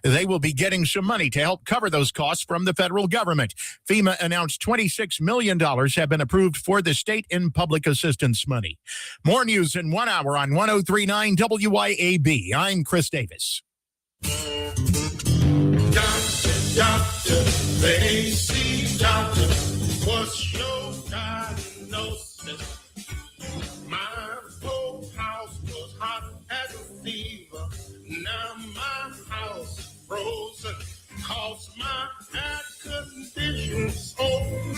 They will be getting some money to help cover those costs from the federal government. FEMA announced $26 million have been approved for the state in public assistance money. More news in 1 hour on 103.9 WYAB. I'm Chris Davis. Doctor, the AC doctor, what's your diagnosis? My whole house was hot as a fever. Now my house frozen, cause my air conditioner's old.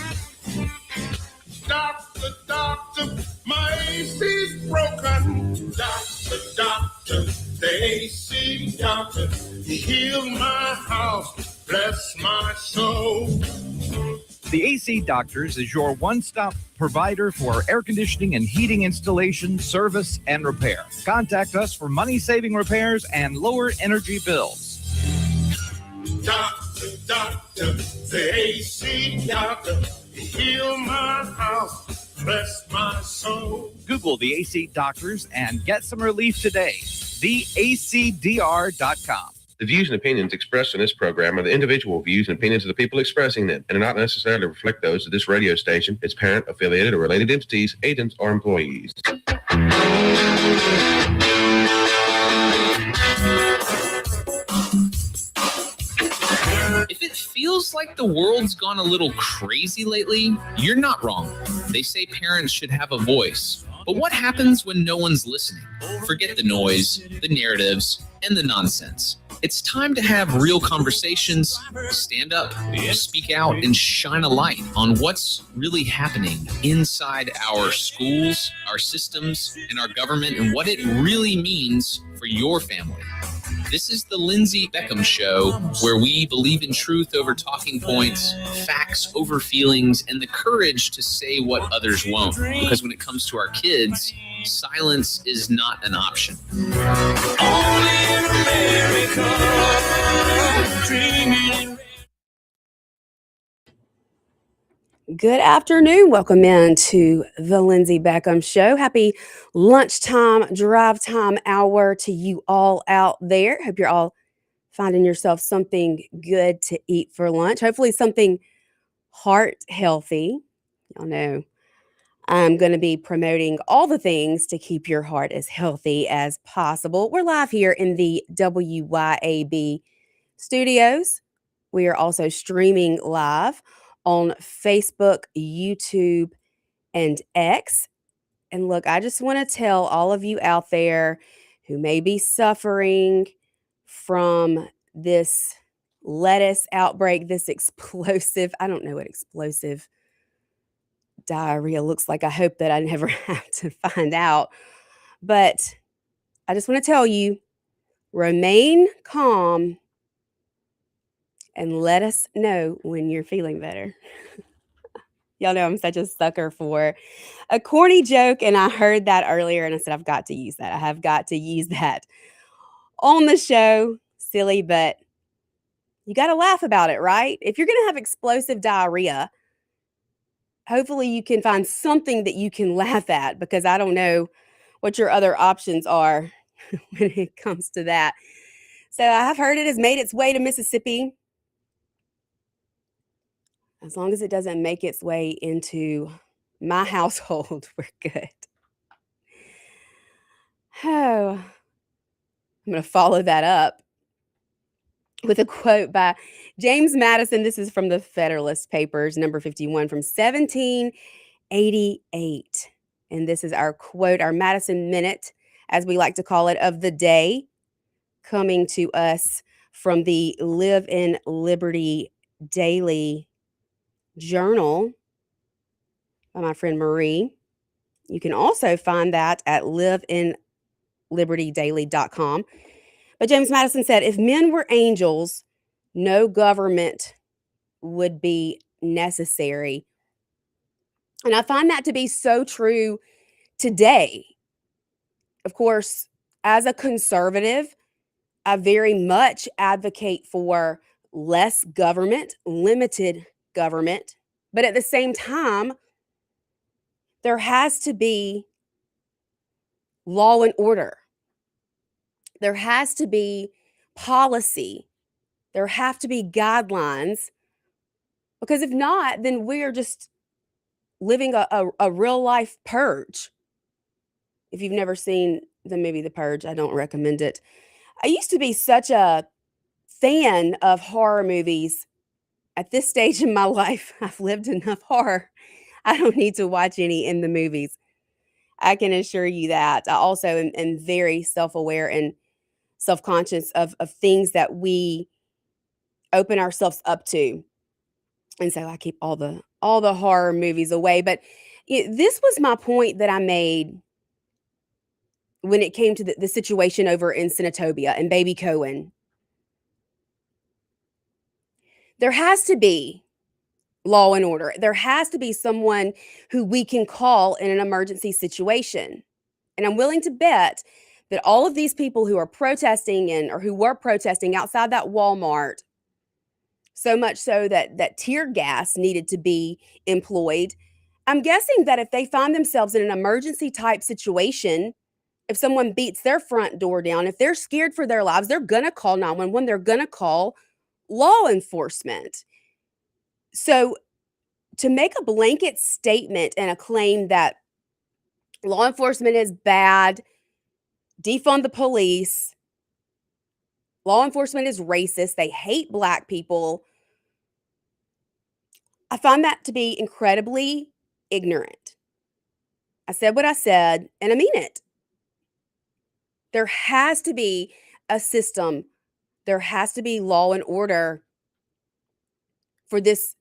Doctor, my AC's broken. Doctor, the AC doctor, heal my house, bless my soul. The AC Doctors is your one-stop provider for air conditioning and heating installation, service, and repair. Contact us for money-saving repairs and lower energy bills. Doctor, the AC doctor, heal my house, bless my soul. Google the AC Doctors and get some relief today. TheACDR.com. The views and opinions expressed in this program are the individual views and opinions of the people expressing them and do not necessarily reflect those of this radio station, its parent, affiliated, or related entities, agents, or employees. If it feels like the world's gone a little crazy lately, you're not wrong. They say parents should have a voice. But what happens when no one's listening? Forget the noise, the narratives, and the nonsense. It's time to have real conversations, stand up, speak out, and shine a light on what's really happening inside our schools, our systems, and our government, and what it really means for your family. This is the Lindsey Beckham Show, where we believe in truth over talking points, facts over feelings, and the courage to say what others won't. Because when it comes to our kids, silence is not an option. Only in America, dreaming. Good afternoon. Welcome in to the Lindsey Beckham Show. Happy lunchtime, drive time hour to you all out there. Hope you're all finding yourself something good to eat for lunch. Hopefully something heart healthy. Y'all know I'm going to be promoting all the things to keep your heart as healthy as possible. We're live here in the WYAB studios. We are also streaming live on Facebook, YouTube, and X. And look, I just want to tell all of you out there who may be suffering from this lettuce outbreak, this explosive, I don't know what explosive diarrhea looks like. I hope that I never have to find out. But I just want to tell you, remain calm and let us know when you're feeling better. Y'all know I'm such a sucker for a corny joke, and I heard that earlier, and I said, I've got to use that. I have got to use that on the show. Silly, but you got to laugh about it, right? If you're going to have explosive diarrhea, hopefully you can find something that you can laugh at, because I don't know what your other options are when it comes to that. So I have heard it has made its way to Mississippi. As long as it doesn't make its way into my household, we're good. Oh, I'm going to follow that up with a quote by James Madison. This is from the Federalist Papers, number 51 from 1788. And this is our quote, our Madison Minute, as we like to call it, of the day, coming to us from the Live in Liberty Daily Journal by my friend Marie. You can also find that at liveinlibertydaily.com. But James Madison said, if men were angels, no government would be necessary. And I find that to be so true today. Of course, as a conservative, I very much advocate for less government, limited government, but at the same time, there has to be law and order. There has to be policy There have to be guidelines, because if not, then we are just living a real life purge. If you've never seen the movie The Purge, I don't recommend it. I used to be such a fan of horror movies. At this stage in my life, I've lived enough horror. I don't need to watch any in the movies. I can assure you that. I also am very self-aware and self-conscious of things that we open ourselves up to. And so I keep all the horror movies away. But this was my point that I made when it came to the situation over in Senatobia and Baby Cohen. There has to be law and order. There has to be someone who we can call in an emergency situation. And I'm willing to bet that all of these people who are protesting or who were protesting outside that Walmart, so much so that tear gas needed to be employed, I'm guessing that if they find themselves in an emergency type situation, if someone beats their front door down, if they're scared for their lives, they're going to call 911. They're going to call law enforcement. So to make a blanket statement and a claim that law enforcement is bad, defund the police, law enforcement is racist, they hate Black people, I find that to be incredibly ignorant. I said what I said, and I mean it. There has to be a system. There has to be law and order for this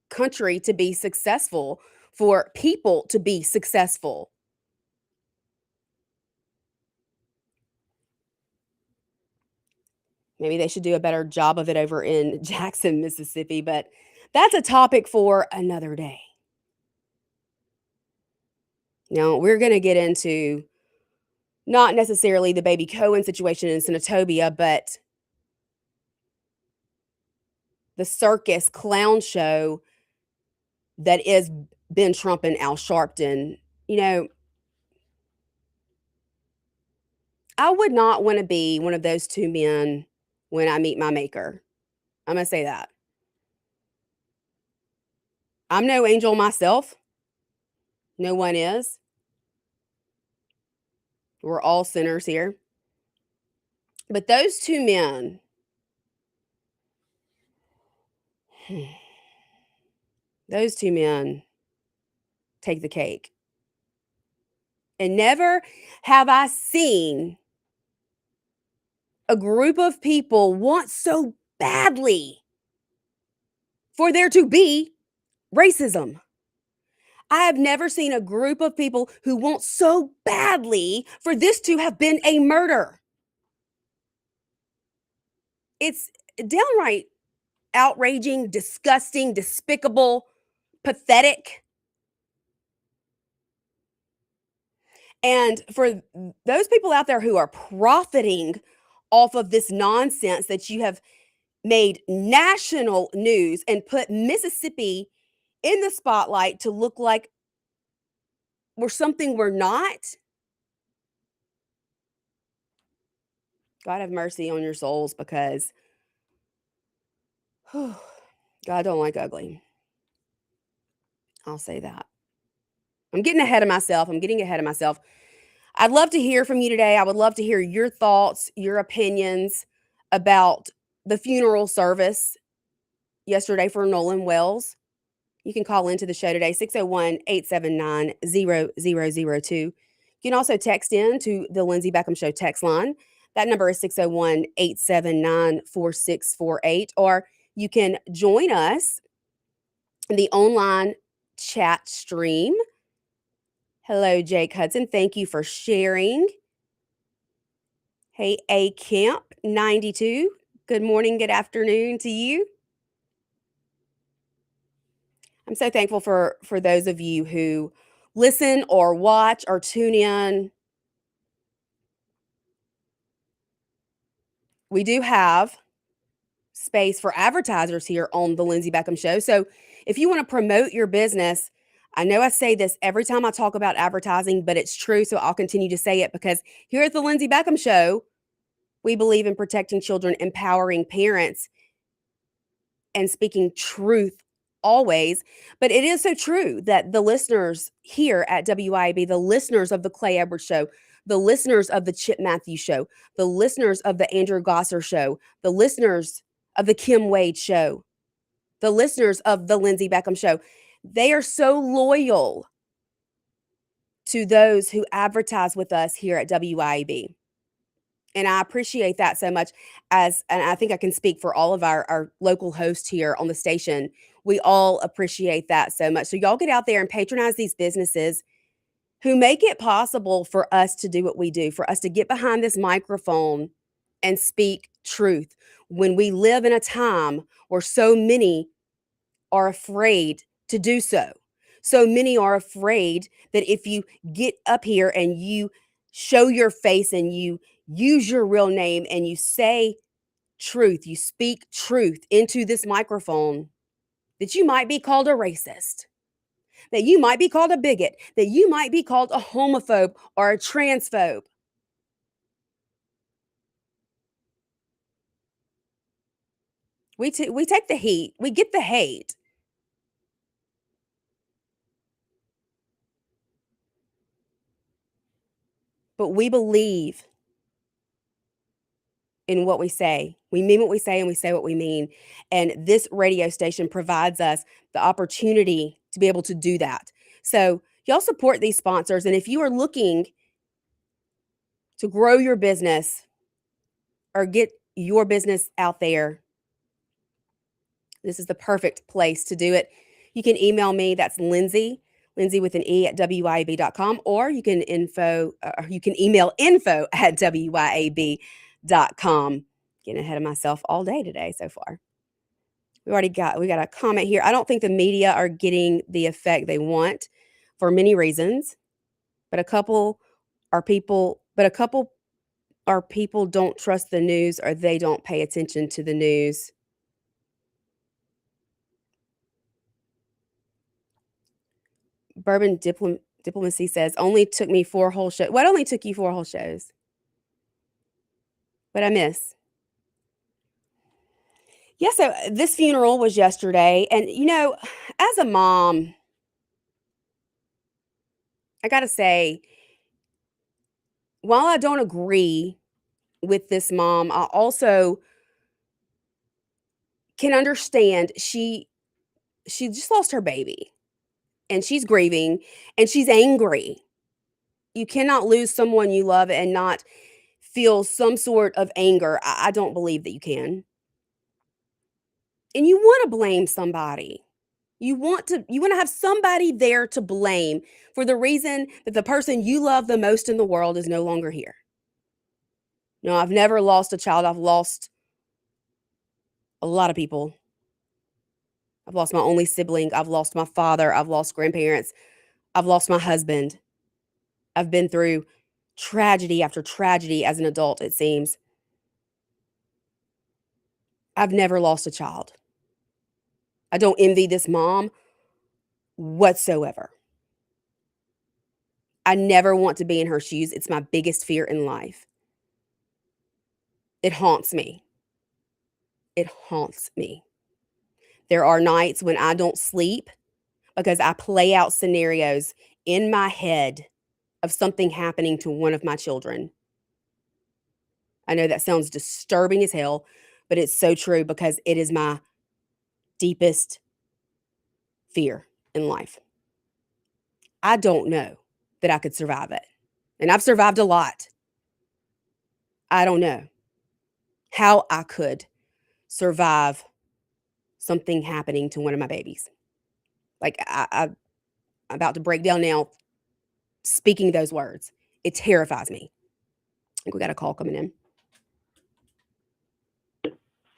country to be successful, for people to be successful. Maybe they should do a better job of it over in Jackson, Mississippi, but that's a topic for another day. Now, we're going to get into not necessarily the Baby Cohen situation in Senatobia, but the circus clown show that is Ben Crump and Al Sharpton. You know, I would not want to be one of those two men when I meet my maker. I'm going to say that. I'm no angel myself. No one is. We're all sinners here. But those two men, those two men take the cake. And never have I seen a group of people want so badly for there to be racism. I have never seen a group of people who want so badly for this to have been a murder. It's downright outraging, disgusting, despicable, pathetic. And for those people out there who are profiting off of this nonsense that you have made national news and put Mississippi in the spotlight to look like we're something we're not, God have mercy on your souls, because God don't like ugly. I'll say that. I'm getting ahead of myself. I'd love to hear from you today. I would love to hear your thoughts, your opinions about the funeral service yesterday for Nolan Wells. You can call into the show today, 601-879-0002. You can also text in to the Lindsey Beckham Show text line. That number is 601-879-4648. Or you can join us in the online chat stream. Hello, Jake Hudson. Thank you for sharing. Hey, A Camp 92. Good morning, good afternoon to you. I'm so thankful for those of you who listen or watch or tune in. We do have space for advertisers here on the Lindsey Beckham Show. So if you want to promote your business, I know I say this every time I talk about advertising, but it's true, so I'll continue to say it, because here at the Lindsey Beckham Show, we believe in protecting children, empowering parents, and speaking truth always. But it is so true that the listeners here at WYAB, the listeners of the Clay Edwards Show, the listeners of the Chip Matthews Show, the listeners of the Andrew Gosser Show, the listeners of the Kim Wade Show, the listeners of the Lindsey Beckham Show, they are so loyal to those who advertise with us here at WYAB. And I appreciate that so much, and I think I can speak for all of our local hosts here on the station. We all appreciate that so much. So y'all get out there and patronize these businesses who make it possible for us to do what we do, for us to get behind this microphone and speak truth when we live in a time where so many are afraid to do so. So many are afraid that if you get up here and you show your face and you use your real name and you say truth, you speak truth into this microphone, that you might be called a racist, that you might be called a bigot, that you might be called a homophobe or a transphobe. We take the heat, we get the hate. But we believe in what we say. We mean what we say and we say what we mean. And this radio station provides us the opportunity to be able to do that. So y'all support these sponsors. And if you are looking to grow your business or get your business out there, this is the perfect place to do it. You can email me. That's Lindsey with an E at WYAB.com, or you can email info@WYAB.com. Getting ahead of myself all day today so far. We got a comment here. I don't think the media are getting the effect they want for many reasons, but a couple are people don't trust the news or they don't pay attention to the news. Bourbon Diplomacy says, only took me 4 whole shows. What only took you 4 whole shows? What'd I miss? Yeah, so this funeral was yesterday. And, as a mom, I got to say, while I don't agree with this mom, I also can understand she just lost her baby. And she's grieving and she's angry. You cannot lose someone you love and not feel some sort of anger. I don't believe that you can. And you want to blame somebody. You want to have somebody there to blame for the reason that the person you love the most in the world is no longer here. No, I've never lost a child. I've lost a lot of people. I've lost my only sibling. I've lost my father. I've lost grandparents. I've lost my husband. I've been through tragedy after tragedy as an adult, it seems. I've never lost a child. I don't envy this mom whatsoever. I never want to be in her shoes. It's my biggest fear in life. It haunts me. It haunts me. There are nights when I don't sleep because I play out scenarios in my head of something happening to one of my children. I know that sounds disturbing as hell, but it's so true because it is my deepest fear in life. I don't know that I could survive it. And I've survived a lot. I don't know how I could survive something happening to one of my babies. Like I'm about to break down now speaking those words. It terrifies me. I think we got a call coming in.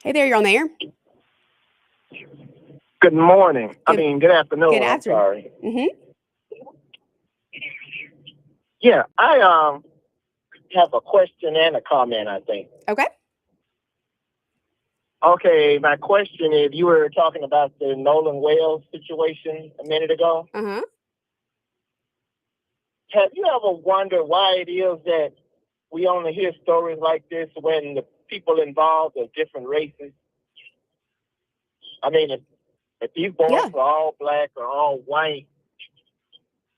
Hey there, you're on the air. Good morning. Good afternoon. Good afternoon. I'm sorry. Mm-hmm. Yeah, I have a question and a comment, I think. Okay. Okay, my question is, you were talking about the Nolan Wells situation a minute ago. Uh-huh. Have you ever wondered why it is that we only hear stories like this when the people involved are different races? I mean, if these boys Yeah. were all black or all white,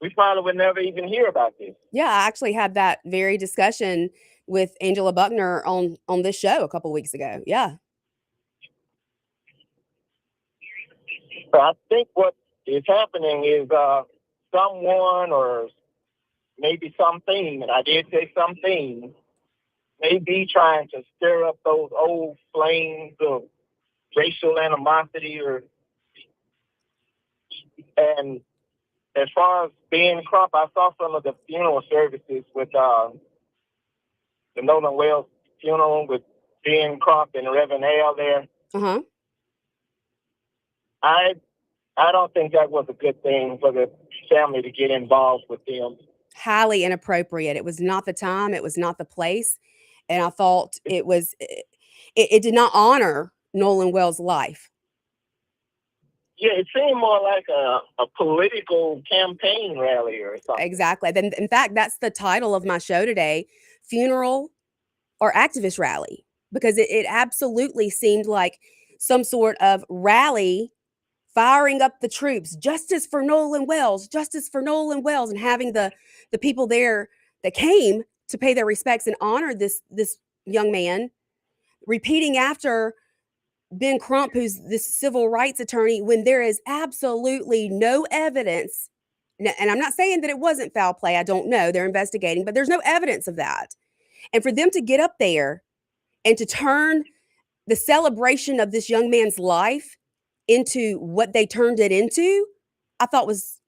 we probably would never even hear about this. Yeah, I actually had that very discussion with Angela Buckner on this show a couple weeks ago. Yeah. So I think what is happening is someone or maybe something, and I did say something, may be trying to stir up those old flames of racial animosity and as far as Ben Crump, I saw some of the funeral services with the Nolan Wells funeral with Ben Crump and Reverend Al there. Uh-huh. I don't think that was a good thing for the family to get involved with them. Highly inappropriate. It was not the time, it was not the place, and I thought it did not honor Nolan Wells' life. Yeah, it seemed more like a political campaign rally or something. Exactly. Then, in fact, that's the title of my show today, Funeral or Activist Rally, because it absolutely seemed like some sort of rally firing up the troops, justice for Nolan Wells, and having the people there that came to pay their respects and honor this young man, repeating after Ben Crump, who's this civil rights attorney, when there is absolutely no evidence. And I'm not saying that it wasn't foul play. I don't know. They're investigating, but there's no evidence of that. And for them to get up there and to turn the celebration of this young man's life into what they turned it into, I thought was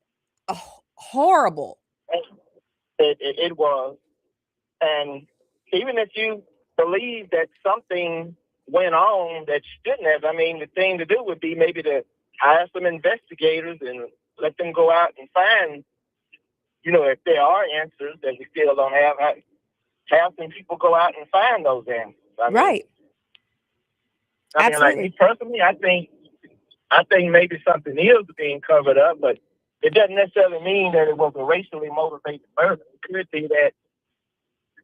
horrible. It was. And even if you believe that something went on that shouldn't have, I mean, the thing to do would be maybe to hire some investigators and let them go out and find, if there are answers that we still don't have some people go out and find those answers. Right. I mean, like me personally, I think maybe something is being covered up, but it doesn't necessarily mean that it was a racially motivated murder. It could be that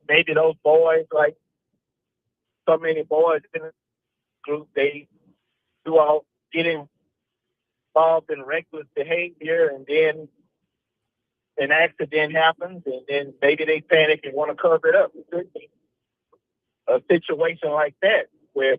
maybe those boys, like so many boys in the group, they do all get involved in reckless behavior, and then an accident happens, and then maybe they panic and want to cover it up. It could be a situation like that where.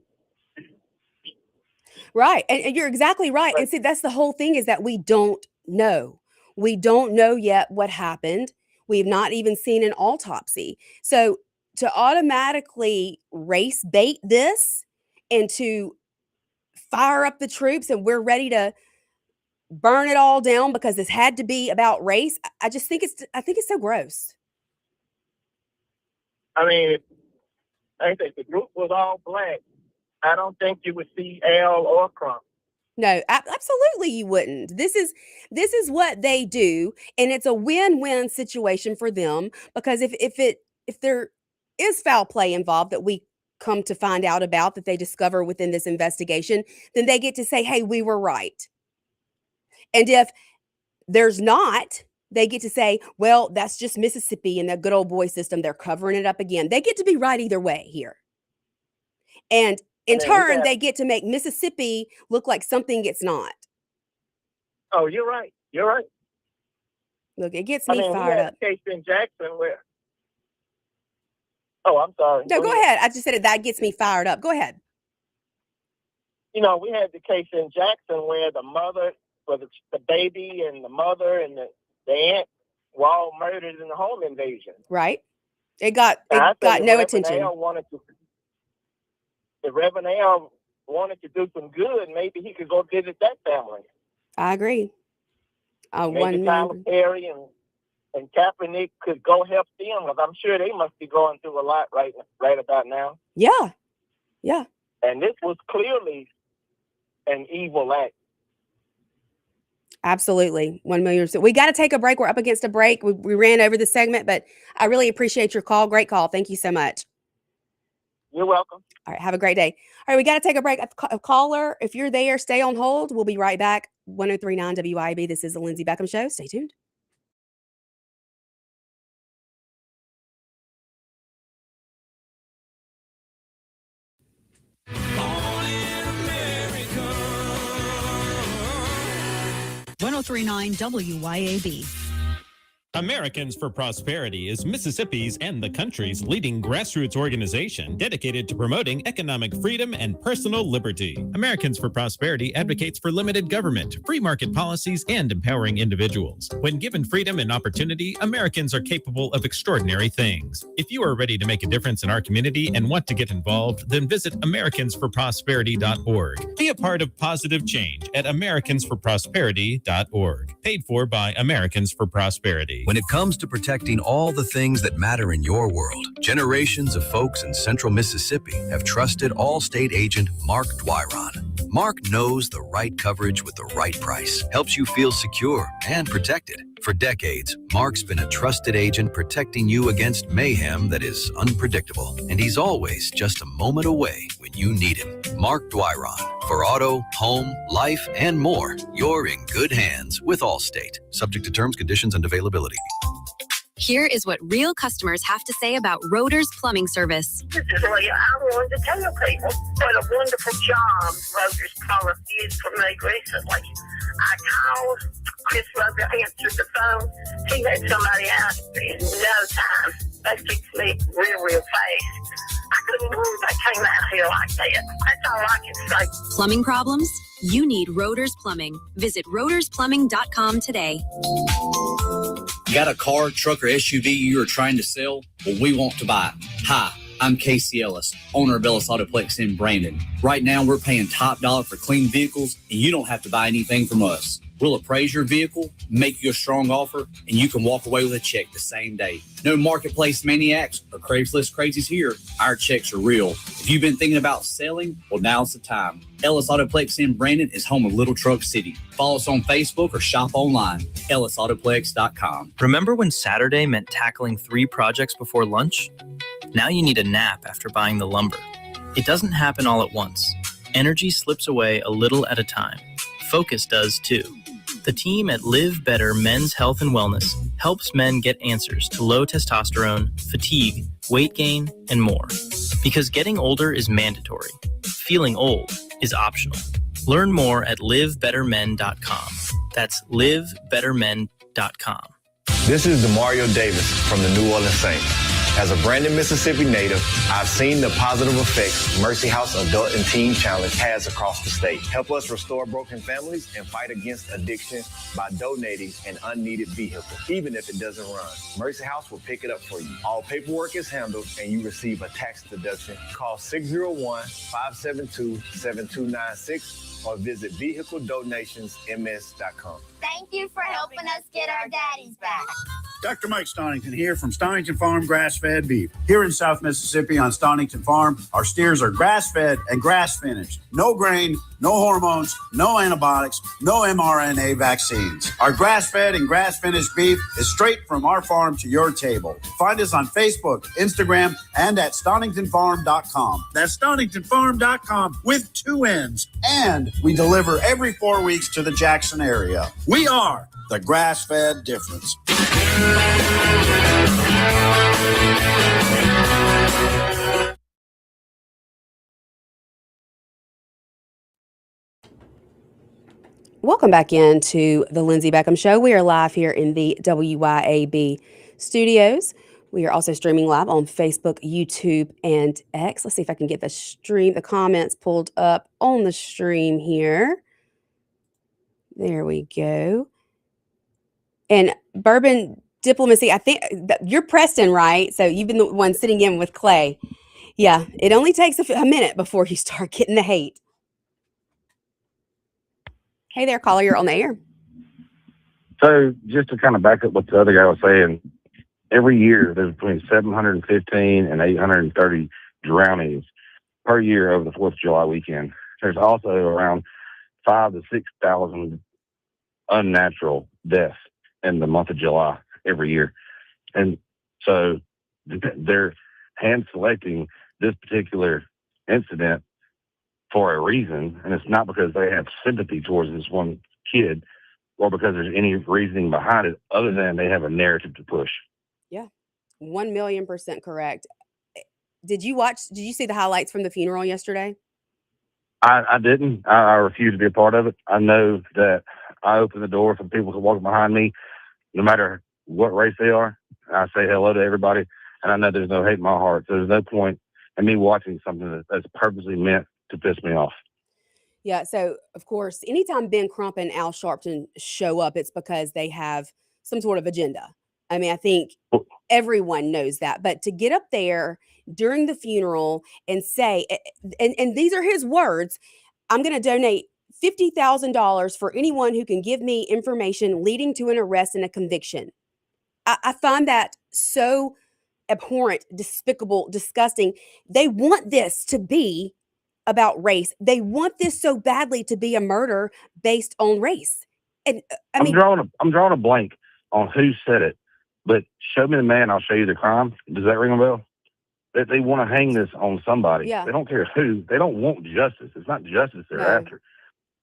Right. And you're exactly right. And see, that's the whole thing, is that we don't know. We don't know yet what happened. We've not even seen an autopsy. So to automatically race bait this and to fire up the troops and we're ready to burn it all down because this had to be about race, I think it's so gross. I mean, I think the group was all black. I don't think you would see Al or Crump. No, absolutely you wouldn't. This is what they do, and it's a win-win situation for them, because if there is foul play involved that we come to find out about, that they discover within this investigation, then they get to say, hey, we were right. And if there's not, they get to say, well, that's just Mississippi and the good old boy system. They're covering it up again. They get to be right either way here. And in turn, they get to make Mississippi look like something it's not. Oh, you're right. You're right. Look, it gets me fired up. Case in Jackson where. Oh, I'm sorry. No, go ahead. I just said it. That gets me fired up. Go ahead. We had the case in Jackson where the mother, the baby and the mother and the aunt were all murdered in the home invasion. Right. It got no attention. The Reverend Al wanted to do some good. Maybe he could go visit that family. I agree. Maybe Tyler Perry and Kaepernick could go help them, because I'm sure they must be going through a lot right about now. Yeah. Yeah. And this was clearly an evil act. Absolutely. 1,000,000%. We got to take a break. We're up against a break. We ran over the segment, but I really appreciate your call. Great call. Thank you so much. You're welcome. All right. Have a great day. All right. We got to take a break. A caller, if you're there, stay on hold. We'll be right back. 103.9 WYAB. This is the Lindsey Beckham Show. Stay tuned. Born in America. 1039 WYAB. Americans for Prosperity is Mississippi's and the country's leading grassroots organization dedicated to promoting economic freedom and personal liberty. Americans for Prosperity advocates for limited government, free market policies, and empowering individuals. When given freedom and opportunity, Americans are capable of extraordinary things. If you are ready to make a difference in our community and want to get involved, then visit americansforprosperity.org. Be a part of positive change at americansforprosperity.org. Paid for by Americans for Prosperity. When it comes to protecting all the things that matter in your world, generations of folks in central Mississippi have trusted Allstate agent Mark Dwyron. Mark knows the right coverage with the right price, helps you feel secure and protected. For decades, Mark's been a trusted agent protecting you against mayhem that is unpredictable, and he's always just a moment away when you need him. Mark Dwyron. For auto, home, life, and more, you're in good hands with Allstate. Subject to terms, conditions, and availability. Here is what real customers have to say about Roeder's Plumbing Service. This is Leah. I wanted to tell people what a wonderful job Roeder's Plumbing did for me recently. I called, Chris Roeder answered the phone. He had somebody out in no time. They fixed me real fast. I couldn't believe they came out here like that. That's all I can say. Plumbing problems? You need Roeder's Plumbing. Visit roedersplumbing.com today. You got a car, truck, or SUV you are trying to sell? Well, we want to buy it. Hi, I'm Casey Ellis, owner of Ellis Autoplex in Brandon. Right now, we're paying top dollar for clean vehicles, and you don't have to buy anything from us. We'll appraise your vehicle, make you a strong offer, and you can walk away with a check the same day. No marketplace maniacs or Craigslist crazies here. Our checks are real. If you've been thinking about selling, well, now's the time. Ellis Autoplex in Brandon is home of Little Truck City. Follow us on Facebook or shop online, ellisautoplex.com. Remember when Saturday meant tackling 3 projects before lunch? Now you need a nap after buying the lumber. It doesn't happen all at once. Energy slips away a little at a time. Focus does too. The team at Live Better Men's Health and Wellness helps men get answers to low testosterone, fatigue, weight gain, and more. Because getting older is mandatory. Feeling old is optional. Learn more at livebettermen.com. That's livebettermen.com. This is Demario Davis from the New Orleans Saints. As a Brandon, Mississippi native, I've seen the positive effects Mercy House Adult and Teen Challenge has across the state. Help us restore broken families and fight against addiction by donating an unneeded vehicle, even if it doesn't run. Mercy House will pick it up for you. All paperwork is handled and you receive a tax deduction. Call 601-572-7296 or visit vehicledonationsms.com. Thank you for helping us get our daddies back. Dr. Mike Stonington here from Stonington Farm Grass-Fed Beef. Here in South Mississippi on Stonington Farm, our steers are grass-fed and grass-finished. No grain, no hormones, no antibiotics, no mRNA vaccines. Our grass-fed and grass-finished beef is straight from our farm to your table. Find us on Facebook, Instagram, and at StoningtonFarm.com. That's StoningtonFarm.com with 2 N's. And we deliver every 4 weeks to the Jackson area. We are the grass-fed difference. Welcome back into the Lindsey Beckham Show. We are live here in the WYAB studios. We are also streaming live on Facebook, YouTube, and X. Let's see if I can get the comments pulled up on the stream here. There we go. And Bourbon Diplomacy, I think you're Preston, right? So you've been the one sitting in with Clay. Yeah, it only takes a minute before you start getting the hate. Hey there, caller, you're on the air. So just to kind of back up what the other guy was saying, every year there's between 715 and 830 drownings per year over the 4th of July weekend. There's also around 5,000 to 6,000 unnatural deaths in the month of July every year. And so they're hand selecting this particular incident for a reason, and it's not because they have sympathy towards this one kid or because there's any reasoning behind it other than they have a narrative to push. Yeah, 1,000,000% correct. Did you see the highlights from the funeral yesterday? I didn't. I refuse to be a part of it. I know that I open the door for people to walk behind me, no matter what race they are. I say hello to everybody, and I know there's no hate in my heart. So there's no point in me watching something that's purposely meant to piss me off. Yeah. So, of course, anytime Ben Crump and Al Sharpton show up, it's because they have some sort of agenda. I mean, I think everyone knows that. But to get up there during the funeral and say, and these are his words, I'm going to donate $50,000 for anyone who can give me information leading to an arrest and a conviction. I find that so abhorrent, despicable, disgusting. They want this to be about race. They want this so badly to be a murder based on race. And I'm drawing a blank on who said it, but show me the man, I'll show you the crime. Does that ring a bell? That they want to hang this on somebody. Yeah. They don't care who. They don't want justice. It's not justice they're after.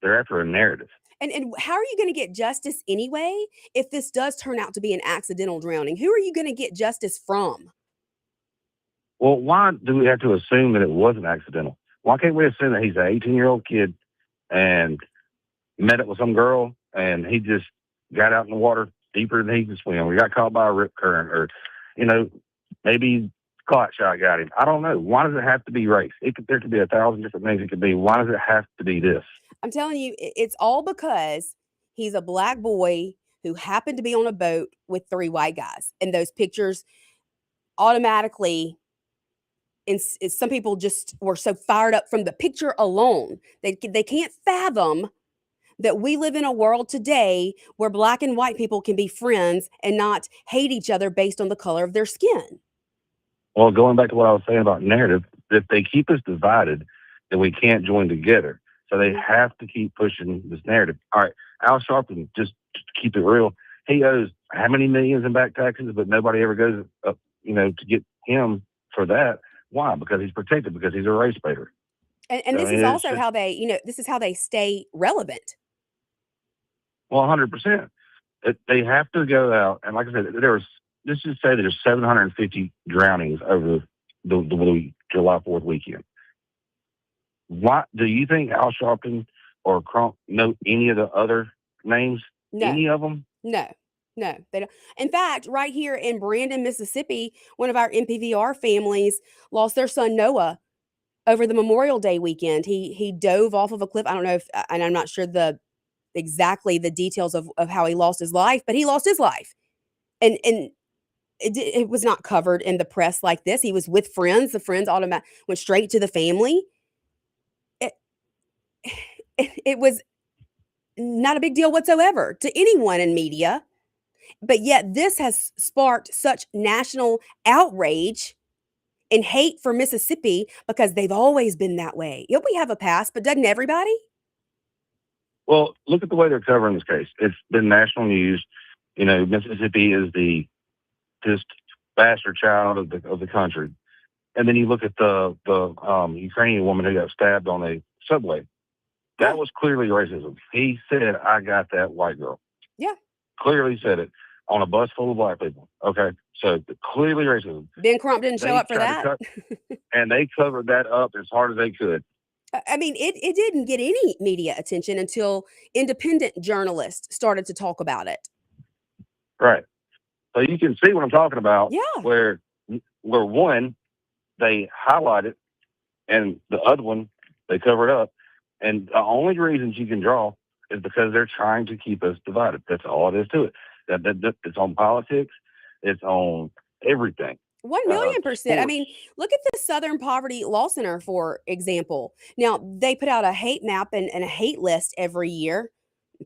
They're after a narrative. And how are you going to get justice anyway if this does turn out to be an accidental drowning? Who are you going to get justice from? Well, why do we have to assume that it wasn't accidental? Why can't we assume that he's an 18-year-old kid and met up with some girl and he just got out in the water deeper than he could swim? We got caught by a rip current, or, maybe caught shot got him. I don't know. Why does it have to be race? There could be 1,000 different things it could be. Why does it have to be this? I'm telling you, it's all because he's a black boy who happened to be on a boat with 3 white guys. And those pictures automatically, and some people just were so fired up from the picture alone. They can't fathom that we live in a world today where black and white people can be friends and not hate each other based on the color of their skin. Well, going back to what I was saying about narrative, if they keep us divided, then we can't join together. So they have to keep pushing this narrative. All right, Al Sharpton, just to keep it real, he owes how many millions in back taxes, but nobody ever goes up, to get him for that. Why? Because he's protected, because he's a race baiter. And this is also how they, this is how they stay relevant. Well, 100%. They have to go out, and like I said, let's just say there's 750 drownings over the July 4th weekend. Why do you think Al Sharpton or Crump know any of the other names? No. Any of them? No, they don't. In fact, right here in Brandon, Mississippi, one of our MPVR families lost their son Noah over the Memorial Day weekend. He dove off of a cliff. I don't know if, and I'm not sure exactly the details of how he lost his life, but he lost his life. And it was not covered in the press like this. He was with friends. The friends went straight to the family. It was not a big deal whatsoever to anyone in media. But yet this has sparked such national outrage and hate for Mississippi because they've always been that way. Yeah, we have a past, but doesn't everybody? Well, look at the way they're covering this case. It's been national news. Mississippi is the just bastard child of the country. And then you look at the Ukrainian woman who got stabbed on a subway. That was clearly racism. He said, I got that white girl. Yeah. Clearly said it on a bus full of black people. Okay. So clearly racism. Ben Crump didn't show up for that. And they covered that up as hard as they could. I mean, it didn't get any media attention until independent journalists started to talk about it. Right. So you can see what I'm talking about. Yeah. Where one, they highlight it, and the other one, they cover it up. And the only reasons you can draw is because they're trying to keep us divided. That's all it is to it. It's on politics. It's on everything. 1,000,000%. I mean, look at the Southern Poverty Law Center, for example. Now, they put out a hate map and a hate list every year.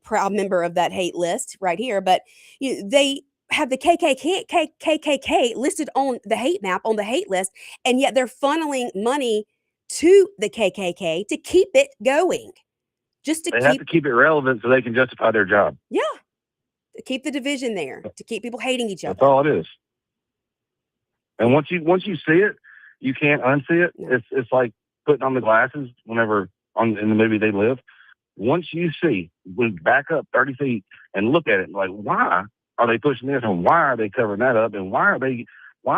Proud member of that hate list right here. But they have the KKK listed on the hate map, on the hate list, and yet they're funneling money to the KKK to keep it going. They have to keep it relevant so they can justify their job. Yeah. To keep the division there, to keep people hating each other. That's all it is. And once you see it, you can't unsee it. Yeah. It's like putting on the glasses whenever in the movie They Live. Once you see, we back up 30 feet and look at it, like, why are they pushing this, and why are they covering that up, and why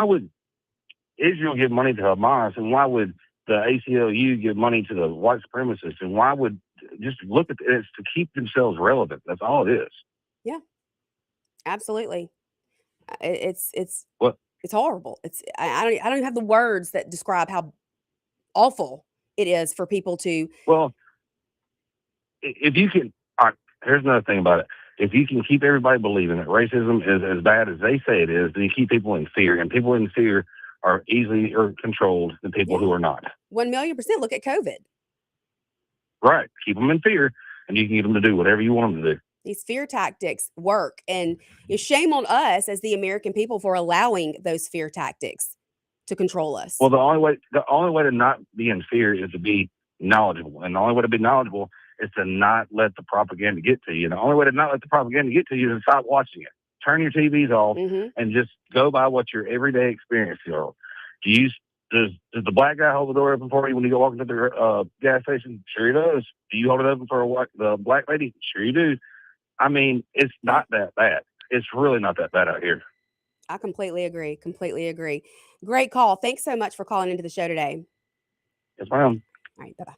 would Israel give money to Hamas, and why would the ACLU give money to the white supremacists, and why would just look at it's to keep themselves relevant. That's all it is. Yeah, absolutely. It's What? It's horrible. I don't even have the words that describe how awful it is for people to. Well, if you can, all right, here's another thing about it. If you can keep everybody believing that racism is as bad as they say it is, then you keep people in fear, and people in fear are easily controlled than people who are not. 1,000,000%. Look at COVID. Right. Keep them in fear, and you can get them to do whatever you want them to do. These fear tactics work, and shame on us as the American people for allowing those fear tactics to control us. Well, the only way to not be in fear is to be knowledgeable, and the only way to be knowledgeable is to not let the propaganda get to you. And the only way to not let the propaganda get to you is to stop watching it. Turn your TVs off and just go by what your everyday experience is. Does the black guy hold the door open for you when you go walking to the gas station? Sure he does. Do you hold it open for the black lady? Sure you do. I mean, it's not that bad. It's really not that bad out here. I completely agree. Completely agree. Great call. Thanks so much for calling into the show today. Yes, ma'am. All right. Bye-bye.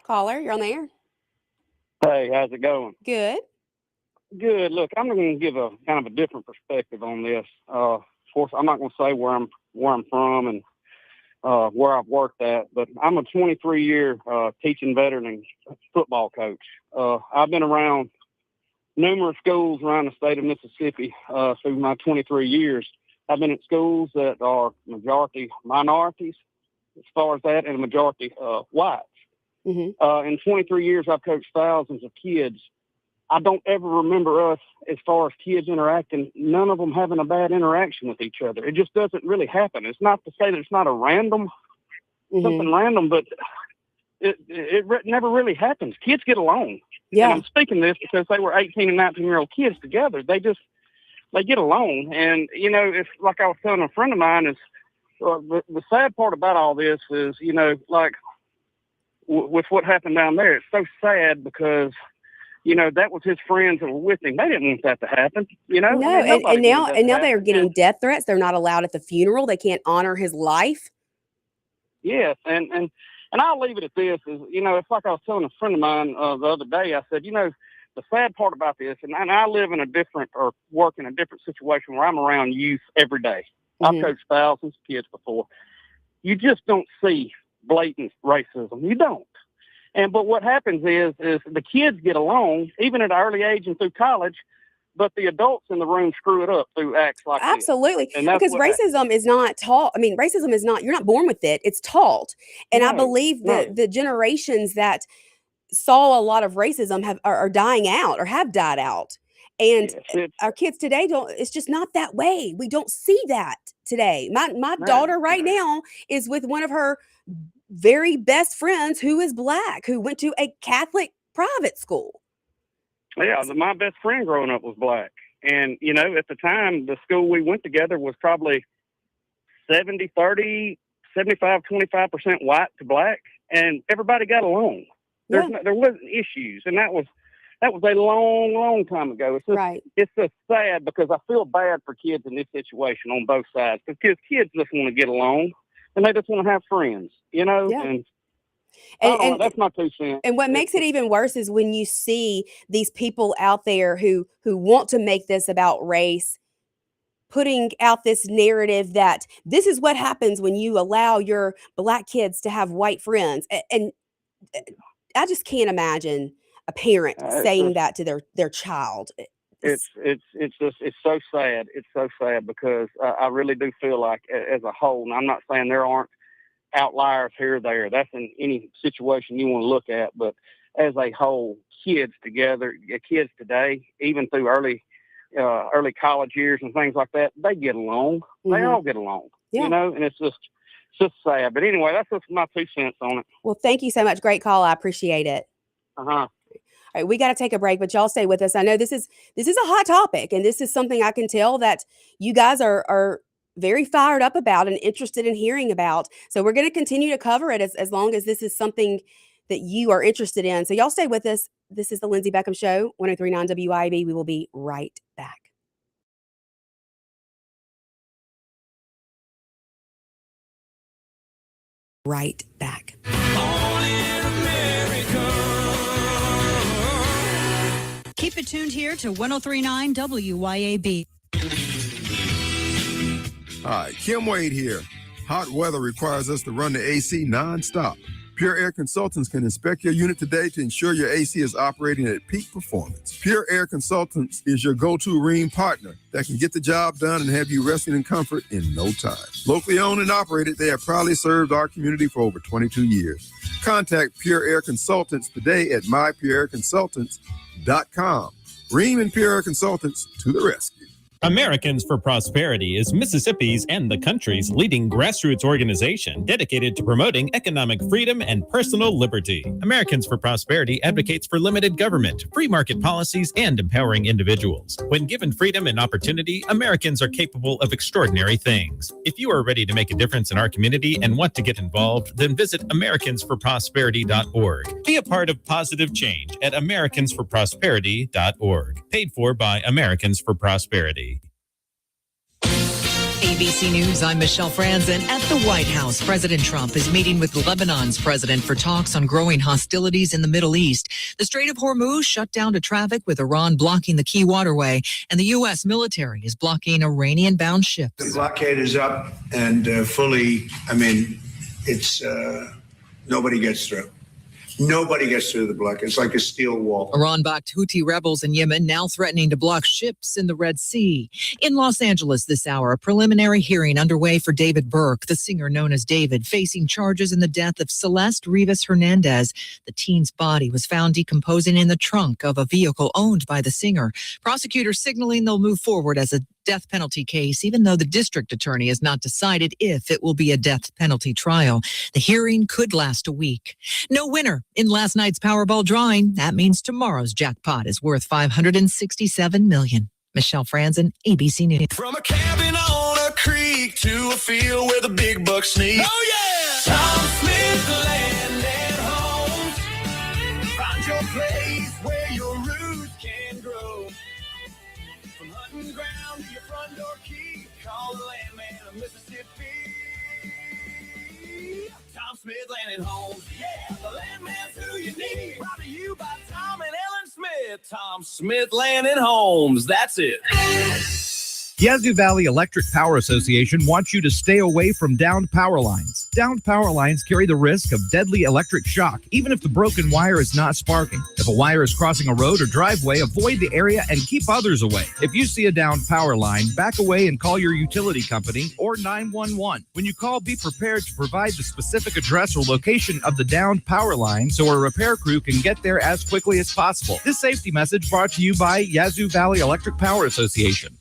Caller, you're on the air. Hey, how's it going? Good. Good. Look, I'm going to give a kind of a different perspective on this. Of course, I'm not going to say where I'm from and where I've worked at, but I'm a 23-year teaching veteran and football coach. I've been around numerous schools around the state of Mississippi through my 23 years. I've been at schools that are majority minorities, as far as that, and a majority whites. In 23 years, I've coached thousands of kids. I don't ever remember us, as far as kids interacting, none of them having a bad interaction with each other. It just doesn't really happen. It's not to say that it's not a random, something random, but it never really happens. Kids get along. Yeah. And I'm speaking this because they were 18 and 19-year-old kids together. They get along. And, it's like I was telling a friend of mine is the sad part about all this is, like with what happened down there, it's so sad because, that was his friends that were with him. They didn't want that to happen, No, and now they are getting death threats. They're not allowed at the funeral. They can't honor his life. Yes, and I'll leave it at this. Is it's like I was telling a friend of mine the other day. I said, the sad part about this, and I live in a different or work in a different situation where I'm around youth every day. I've coached thousands of kids before. You just don't see blatant racism. You don't. But what happens is the kids get along, even at an early age and through college, but the adults in the room screw it up through acts like this. Absolutely. Because racism is not taught. I mean, racism is not, you're not born with it. It's taught. And I believe that the generations that saw a lot of racism are dying out or have died out. And our kids today it's just not that way. We don't see that today. My daughter right now is with one of her very best friends who is black, who went to a Catholic private school. Yeah, my best friend growing up was black. And, at the time, the school we went together was probably 70-30, 75-25% white to black. And everybody got along. There wasn't issues. And that was a long, long time ago. It's just sad because I feel bad for kids in this situation on both sides. Because kids just want to get along. And they just want to have friends, and that's my 2 cents. And what makes it even worse is when you see these people out there who want to make this about race, putting out this narrative that this is what happens when you allow your black kids to have white friends. And I just can't imagine a parent saying that to their child. It's so sad. It's so sad because I really do feel like as a whole, and I'm not saying there aren't outliers here or there. That's in any situation you want to look at. But as a whole, kids today, even through early college years and things like that, they get along. They all get along, and it's just sad. But anyway, that's just my 2 cents on it. Well, thank you so much. Great call. I appreciate it. All right, we got to take a break, but y'all stay with us. I know this is a hot topic, and this is something I can tell that you guys are very fired up about and interested in hearing about. So we're going to continue to cover it as long as this is something that you are interested in. So y'all stay with us. This is the Lindsey Beckham Show, 103.9 WYAB. We will be right back. right back. Keep it tuned here to 103.9 WYAB. Hi, Kim Wade here. Hot weather requires us to run the AC nonstop. Pure Air Consultants can inspect your unit today to ensure your AC is operating at peak performance. Pure Air Consultants is your go-to Rheem partner that can get the job done and have you resting in comfort in no time. Locally owned and operated, they have proudly served our community for over 22 years. Contact Pure Air Consultants today at mypureairconsultants.com. Rheem and Pure Air Consultants to the rescue. Americans for Prosperity is Mississippi's and the country's leading grassroots organization dedicated to promoting economic freedom and personal liberty. Americans for Prosperity advocates for limited government, free market policies, and empowering individuals. When given freedom and opportunity, Americans are capable of extraordinary things. If you are ready to make a difference in our community and want to get involved, then visit americansforprosperity.org. Be a part of positive change at americansforprosperity.org. Paid for by Americans for Prosperity. ABC News, I'm Michelle Franzen. At the White House, President Trump is meeting with Lebanon's president for talks on growing hostilities in the Middle East. The Strait of Hormuz shut down to traffic with Iran blocking the key waterway, and the U.S. military is blocking Iranian-bound ships. The blockade is up and it's nobody gets through. Nobody gets through the blockade. It's like a steel wall. Iran-backed Houthi rebels in Yemen now threatening to block ships in the Red Sea. In Los Angeles this hour, a preliminary hearing underway for David Burke, the singer known as David, facing charges in the death of Celeste Rivas Hernandez. The teen's body was found decomposing in the trunk of a vehicle owned by the singer. Prosecutors signaling they'll move forward as a death penalty case, even though the district attorney has not decided if it will be a death penalty trial. The hearing could last a week. No winner in last night's Powerball drawing. That means tomorrow's jackpot is worth $567 million. Michelle Franzen, ABC News. From a cabin on a creek to a field where the big bucks sneak. Oh yeah! Tom Smith Land and Homes. Find your place where your roots can grow. From hunting ground to your front door key, call the landman of Mississippi. Tom Smith Land and Homes. Yeah, the landman's who you need. Brought to you by Tom and Ellen Smith. Tom Smith Land and Homes. That's it. Yazoo Valley Electric Power Association wants you to stay away from downed power lines. Downed power lines carry the risk of deadly electric shock, even if the broken wire is not sparking. If a wire is crossing a road or driveway, avoid the area and keep others away. If you see a downed power line, back away and call your utility company or 911. When you call, be prepared to provide the specific address or location of the downed power line so a repair crew can get there as quickly as possible. This safety message brought to you by Yazoo Valley Electric Power Association.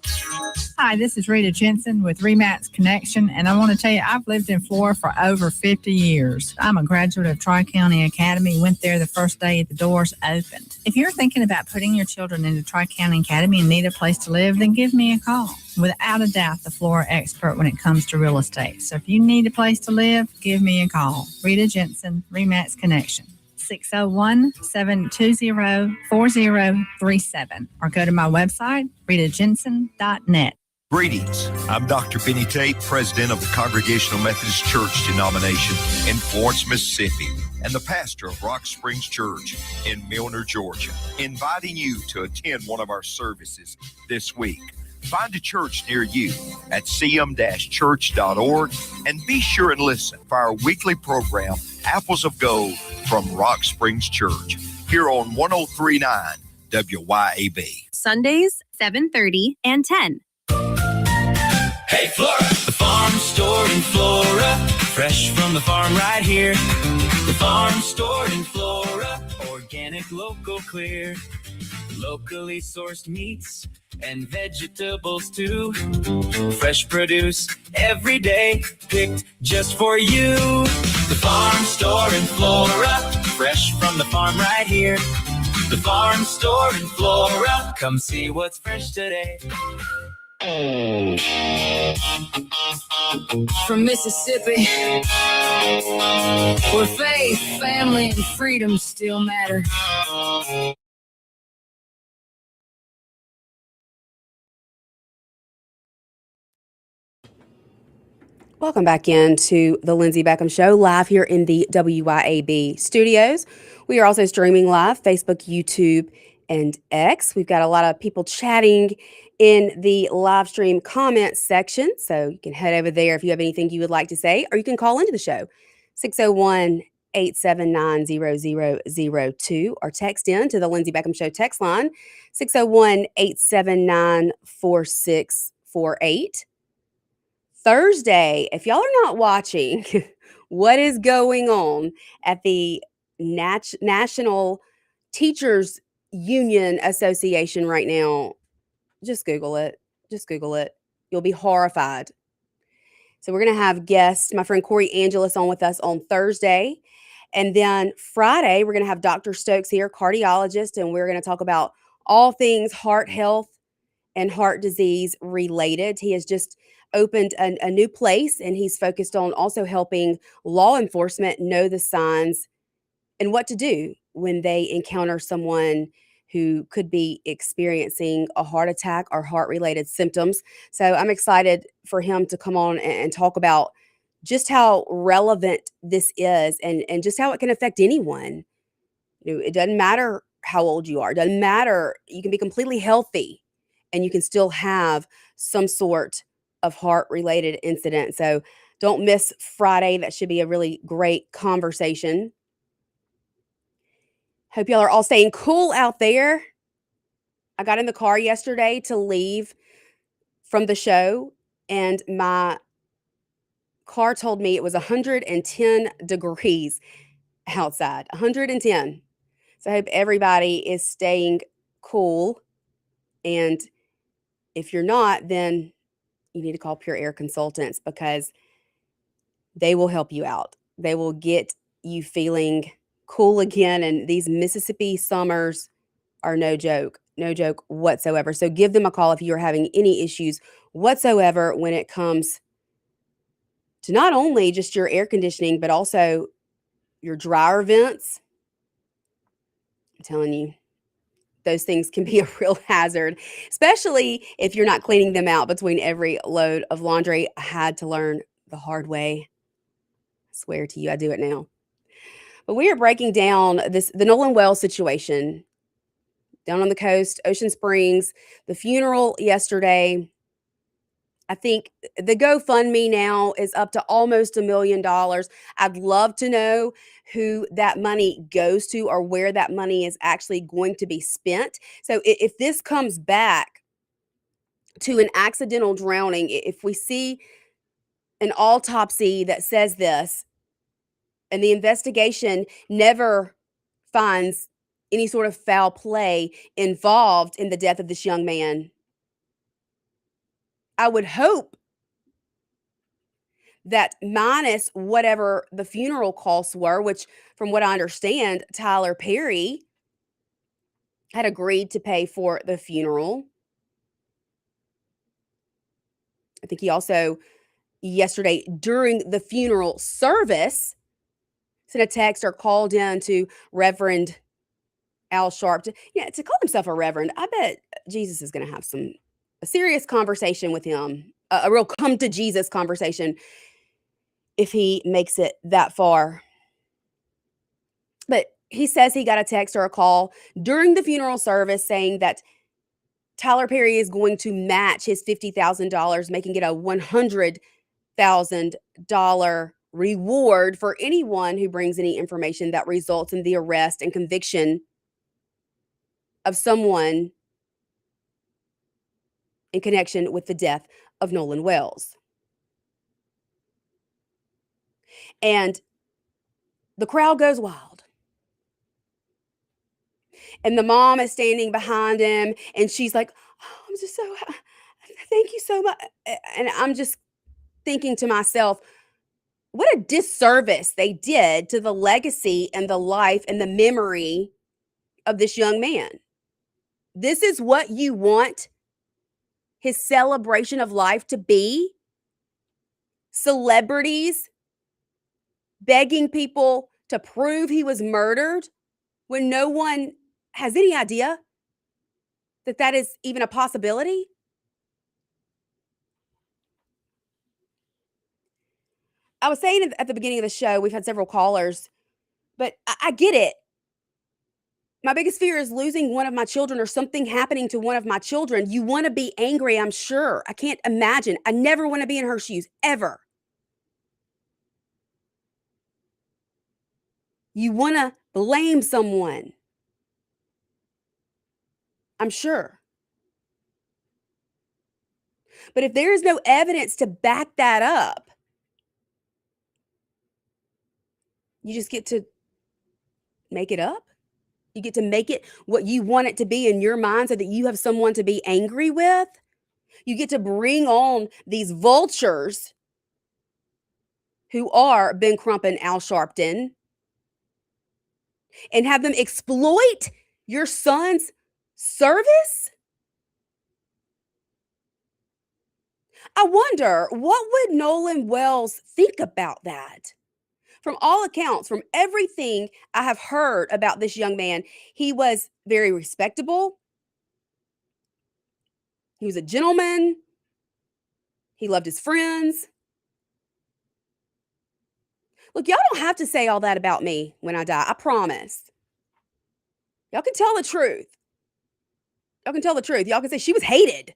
Hi, this is Rita Jensen with Remax Connection, and I want to tell you, I've lived in Flora for over 50 years. I'm a graduate of Tri-County Academy, went there the first day the doors opened. If you're thinking about putting your children into Tri-County Academy and need a place to live, then give me a call. Without a doubt, the Flora expert when it comes to real estate. So if you need a place to live, give me a call. Rita Jensen, Remax Connection. 601-720-4037 or go to my website, ritajensen.net. Greetings. I'm Dr. Benny Tate, president of the Congregational Methodist Church denomination in Florence, Mississippi, and the pastor of Rock Springs Church in Milner, Georgia, inviting you to attend one of our services this week. Find a church near you at cm-church.org and be sure and listen for our weekly program, Apples of Gold from Rock Springs Church, here on 103.9 WYAB. Sundays, 7:30 and 10. Hey, Flora, the farm store in Flora, fresh from the farm right here. The farm store in Flora, organic, local, clear. Locally sourced meats and vegetables too. Fresh produce every day, picked just for you. The farm store in Flora, fresh from the farm right here. The farm store in Flora, come see what's fresh today. From Mississippi, where faith, family, and freedom still matter. Welcome back into the Lindsey Beckham Show, live here in the WYAB studios. We are also streaming live, Facebook, YouTube, and X. We've got a lot of people chatting in the live stream comments section, so you can head over there if you have anything you would like to say, or you can call into the show, 601-879-0002, or text in to the Lindsey Beckham Show text line, 601-879-4648. Thursday, if y'all are not watching what is going on at the National Teachers Union Association right now, just Google it. Just Google it. You'll be horrified. So we're going to have guest, my friend Corey Angelis, on with us on Thursday. And then Friday, we're going to have Dr. Stokes here, cardiologist, and we're going to talk about all things heart health and heart disease related. He has just opened a new place, and he's focused on also helping law enforcement know the signs and what to do when they encounter someone who could be experiencing a heart attack or heart-related symptoms. So I'm excited for him to come on and talk about just how relevant this is and just how it can affect anyone. You know, it doesn't matter how old you are. It doesn't matter. You can be completely healthy and you can still have some sort of heart-related incident. So don't miss Friday. That should be a really great conversation. Hope y'all are all staying cool out there. I got in the car yesterday to leave from the show, and my car told me it was 110 degrees outside. 110. So I hope everybody is staying cool. And if you're not, then you need to call Pure Air Consultants, because they will help you out. They will get you feeling cool again. And these Mississippi summers are no joke whatsoever. So give them a call if you're having any issues whatsoever when it comes to not only just your air conditioning, but also your dryer vents. I'm telling you, those things can be a real hazard, especially if you're not cleaning them out between every load of laundry. I had to learn the hard way. I swear to you, I do it now. But we are breaking down the Nolan Wells situation down on the coast, Ocean Springs, the funeral yesterday. I think the GoFundMe now is up to almost $1 million. I'd love to know who that money goes to or where that money is actually going to be spent. So if this comes back to an accidental drowning, if we see an autopsy that says this and the investigation never finds any sort of foul play involved in the death of this young man, I would hope that minus whatever the funeral costs were, which from what I understand, Tyler Perry had agreed to pay for the funeral. I think he also yesterday during the funeral service sent a text or called in to Reverend Al Sharpton. Yeah, to call himself a reverend, I bet Jesus is going to have a serious conversation with him, a real come to Jesus conversation if he makes it that far. But he says he got a text or a call during the funeral service saying that Tyler Perry is going to match his $50,000, making it a $100,000 reward for anyone who brings any information that results in the arrest and conviction of someone in connection with the death of Nolan Wells. And the crowd goes wild. And the mom is standing behind him and she's like, oh, I'm just so, thank you so much. And I'm just thinking to myself, what a disservice they did to the legacy and the life and the memory of this young man. This is what you want his celebration of life to be? Celebrities begging people to prove he was murdered when no one has any idea that that is even a possibility? I was saying at the beginning of the show, we've had several callers, but I get it. My biggest fear is losing one of my children or something happening to one of my children. You want to be angry, I'm sure. I can't imagine. I never want to be in her shoes, ever. You want to blame someone, I'm sure. But if there is no evidence to back that up, you just get to make it up. You get to make it what you want it to be in your mind so that you have someone to be angry with. You get to bring on these vultures who are Ben Crump and Al Sharpton and have them exploit your son's service? I wonder, what would Nolan Wells think about that? From all accounts, from everything I have heard about this young man, he was very respectable. He was a gentleman. He loved his friends. Look, y'all don't have to say all that about me when I die. I promise. Y'all can tell the truth. Y'all can tell the truth. Y'all can say she was hated.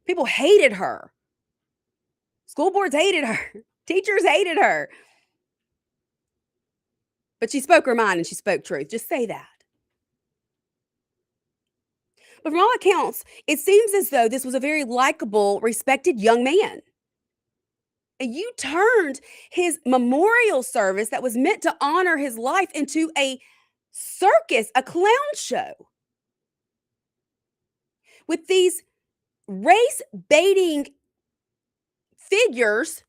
People hated her. School boards hated her. Teachers hated her. But she spoke her mind and she spoke truth. Just say that. But from all accounts, it seems as though this was a very likable, respected young man. And you turned his memorial service that was meant to honor his life into a circus, a clown show. With these race-baiting figures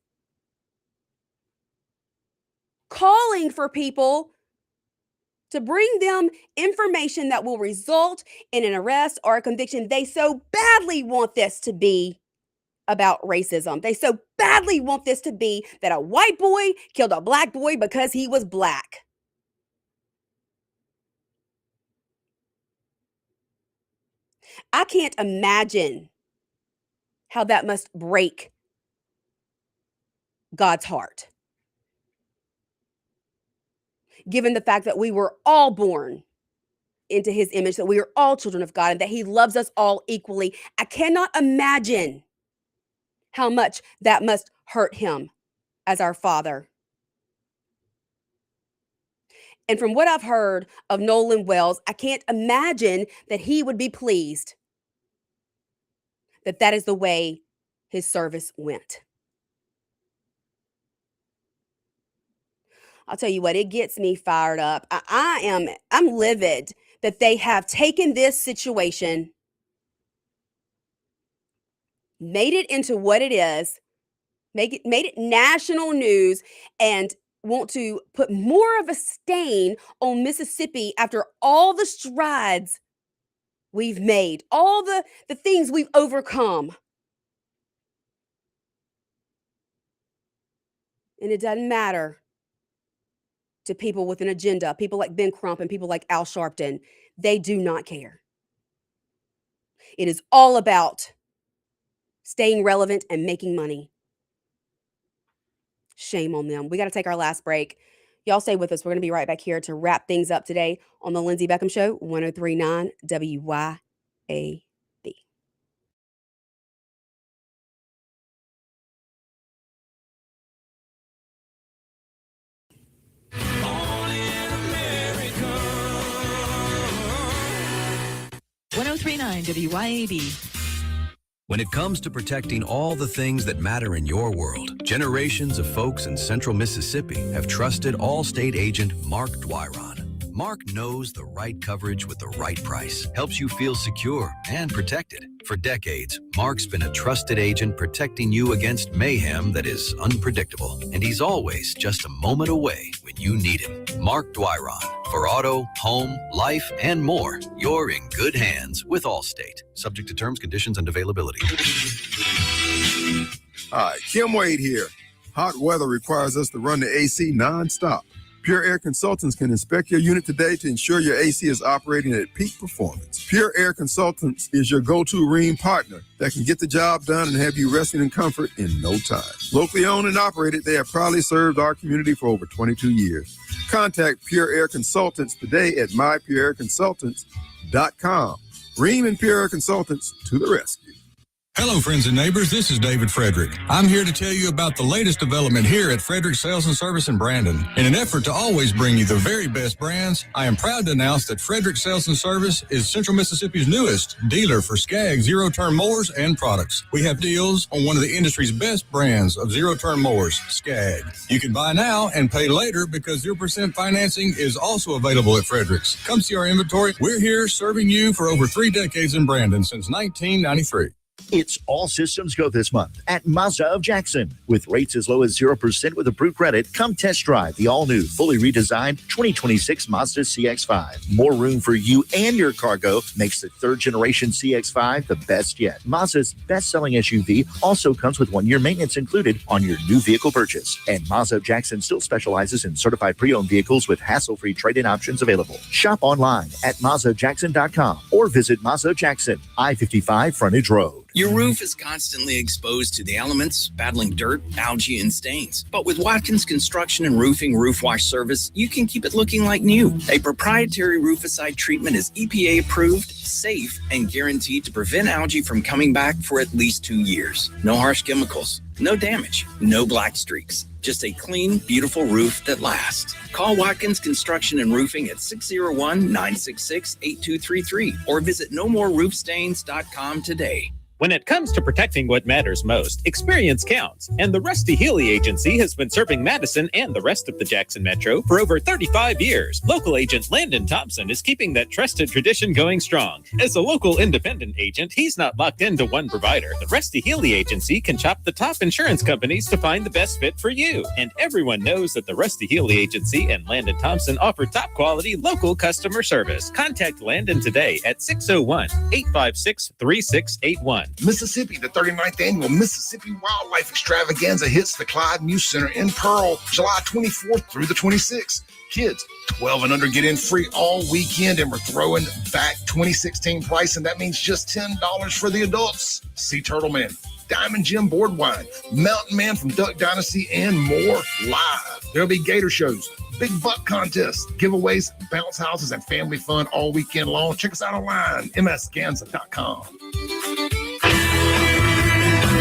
calling for people to bring them information that will result in an arrest or a conviction. They so badly want this to be about racism. They so badly want this to be that a white boy killed a black boy because he was black. I can't imagine how that must break God's heart, given the fact that we were all born into his image, that we are all children of God, and that he loves us all equally. I cannot imagine how much that must hurt him as our Father. And from what I've heard of Nolan Wells, I can't imagine that he would be pleased that that is the way his service went. I'll tell you what, it gets me fired up. I'm livid that they have taken this situation, made it into what it is, made it national news, and want to put more of a stain on Mississippi after all the strides we've made, all the things we've overcome. And it doesn't matter to people with an agenda, people like Ben Crump and people like Al Sharpton. They do not care. It is all about staying relevant and making money. Shame on them. We got to take our last break. Y'all stay with us. We're going to be right back here to wrap things up today on the Lindsey Beckham Show, 103.9 WYAB. WYAB. When it comes to protecting all the things that matter in your world, generations of folks in central Mississippi have trusted Allstate agent Mark Dwyron. Mark knows the right coverage with the right price, helps you feel secure and protected. For decades, Mark's been a trusted agent protecting you against mayhem that is unpredictable. And he's always just a moment away when you need him. Mark Dwyron. For auto, home, life, and more, you're in good hands with Allstate. Subject to terms, conditions, and availability. Hi, Kim Wade here. Hot weather requires us to run the AC nonstop. Pure Air Consultants can inspect your unit today to ensure your AC is operating at peak performance. Pure Air Consultants is your go-to Rheem partner that can get the job done and have you resting in comfort in no time. Locally owned and operated, they have proudly served our community for over 22 years. Contact Pure Air Consultants today at mypureairconsultants.com. Rheem and Pure Air Consultants to the rescue. Hello, friends and neighbors. This is David Frederick. I'm here to tell you about the latest development here at Frederick Sales and Service in Brandon. In an effort to always bring you the very best brands, I am proud to announce that Frederick Sales and Service is Central Mississippi's newest dealer for Skag zero-turn mowers and products. We have deals on one of the industry's best brands of zero-turn mowers, Skag. You can buy now and pay later because 0% financing is also available at Frederick's. Come see our inventory. We're here serving you for over 3 decades in Brandon since 1993. It's all systems go this month at Mazda of Jackson. With rates as low as 0% with approved credit, come test drive the all-new, fully redesigned 2026 Mazda CX-5. More room for you and your cargo makes the third-generation CX-5 the best yet. Mazda's best-selling SUV also comes with 1-year maintenance included on your new vehicle purchase. And Mazda of Jackson still specializes in certified pre-owned vehicles with hassle-free trade-in options available. Shop online at MazdaJackson.com or visit Mazda of Jackson, I-55 Frontage Road. Your roof is constantly exposed to the elements, battling dirt, algae, and stains. But with Watkins Construction and Roofing Roof Wash Service, you can keep it looking like new. A proprietary rooficide treatment is EPA approved, safe, and guaranteed to prevent algae from coming back for at least 2 years. No harsh chemicals, no damage, no black streaks. Just a clean, beautiful roof that lasts. Call Watkins Construction and Roofing at 601-966-8233 or visit nomoreroofstains.com today. When it comes to protecting what matters most, experience counts, and the Rusty Healy Agency has been serving Madison and the rest of the Jackson Metro for over 35 years. Local agent Landon Thompson is keeping that trusted tradition going strong. As a local independent agent, he's not locked into one provider. The Rusty Healy Agency can shop the top insurance companies to find the best fit for you. And everyone knows that the Rusty Healy Agency and Landon Thompson offer top quality local customer service. Contact Landon today at 601-856-3681. Mississippi, the 39th annual Mississippi Wildlife Extravaganza hits the Clyde Muse Center in Pearl, July 24th through the 26th. Kids 12 and under get in free all weekend, and we're throwing back 2016 price, and that means just $10 for the adults. Sea Turtle Man, Diamond Gem Board Wine, Mountain Man from Duck Dynasty, and more live. There'll be gator shows, big buck contests, giveaways, bounce houses, and family fun all weekend long. Check us out online, msganza.com.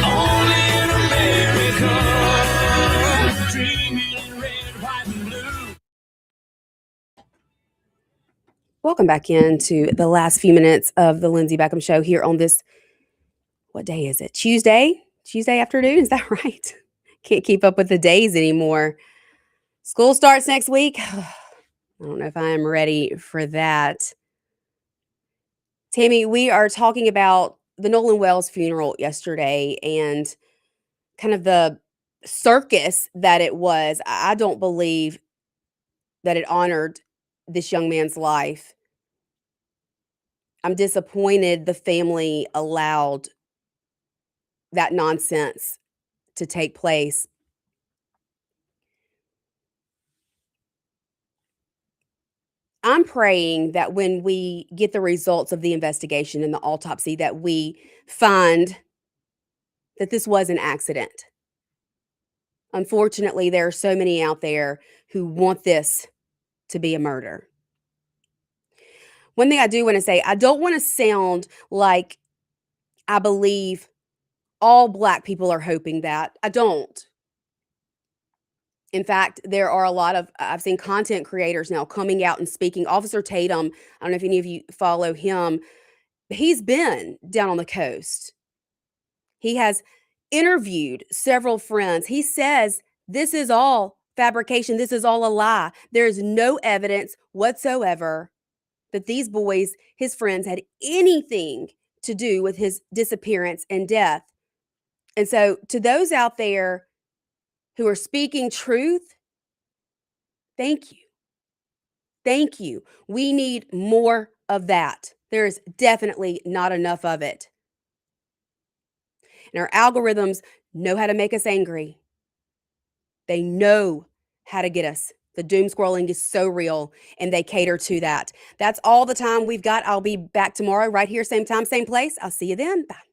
Only in America, dreaming red, white, and blue. Welcome back into the last few minutes of the Lindsey Beckham Show here on this, what day is it? Tuesday afternoon, is that right? Can't keep up with the days anymore. School starts next week. I don't know if I am ready for that. Tammy, we are talking about the Nolan Wells funeral yesterday and kind of the circus that it was. I don't believe that it honored this young man's life. I'm disappointed the family allowed that nonsense to take place. I'm praying that when we get the results of the investigation and the autopsy, that we find that this was an accident. Unfortunately, there are so many out there who want this to be a murder. One thing I do want to say, I don't want to sound like I believe all Black people are hoping that. I don't. In fact, there are a lot of, I've seen content creators now coming out and speaking. Officer Tatum, I don't know if any of you follow him. He's been down on the coast. He has interviewed several friends. He says this is all fabrication. This is all a lie. There is no evidence whatsoever that these boys, his friends, had anything to do with his disappearance and death. And so to those out there who are speaking truth, thank you. Thank you. We need more of that. There is definitely not enough of it. And our algorithms know how to make us angry. They know how to get us The doom scrolling is so real, and they cater to that. That's all the time we've got. I'll be back tomorrow right here, same time, same place. I'll see you then. Bye.